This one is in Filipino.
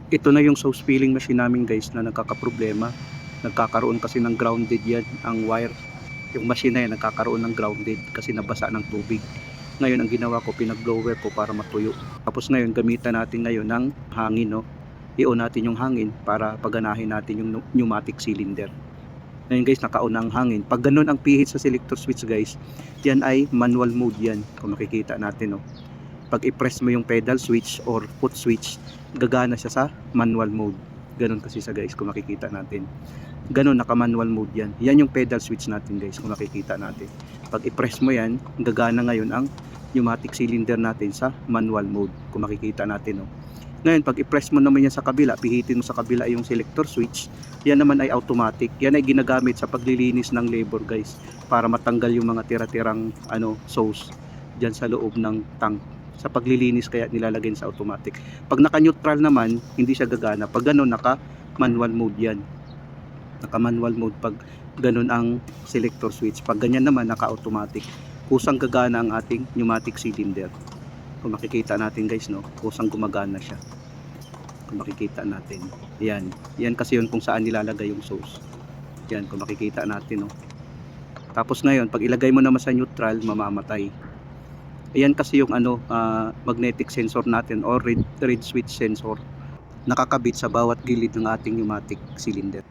Ito na yung sauce filling machine namin guys na nagkakaproblema. Nagkakaroon kasi ng grounded yan, ang wire. Yung machine na yan nagkakaroon ng grounded kasi nabasa ng tubig. Ngayon ang ginawa ko, pinag-blower ko para matuyo. Tapos ngayon gamitan natin ngayon ng hangin, no. I-on natin yung hangin para paganahin natin yung pneumatic cylinder. Ngayon guys, naka-on ang hangin. Pag ganun ang pihit sa selector switch guys, yan ay manual mode yan. Kung makikita natin, no. Pag i-press mo yung pedal switch or foot switch, gagana siya sa manual mode. Ganun kasi sa guys, kung makikita natin. Ganun, naka manual mode yan. Yan yung pedal switch natin guys, kung makikita natin. Pag i-press mo yan, gagana ngayon ang pneumatic cylinder natin sa manual mode, kung makikita natin, no. Ngayon, pag i-press mo naman yan sa kabila, pihitin mo sa kabila yung selector switch, yan naman ay automatic. Yan ay ginagamit sa paglilinis ng labor guys, para matanggal yung mga tira-tirang sauce dyan sa loob ng tank. Sa paglilinis kaya nilalagay sa automatic. Pag naka-neutral naman, hindi siya gagana. Pag ganun, naka-manual mode yan. Naka-manual mode pag ganun ang selector switch. Pag ganyan naman, naka-automatic. Kusang gagana ang ating pneumatic cylinder. Kung makikita natin guys, no, kusang gumagana siya. Kung makikita natin. Yan. Yan kasi yun kung saan nilalagay yung sauce. Yan, kung makikita natin, no. Tapos ngayon, pag ilagay mo naman sa neutral, mamamatay. Ayan kasi yung magnetic sensor natin or reed switch sensor nakakabit sa bawat gilid ng ating pneumatic cylinder.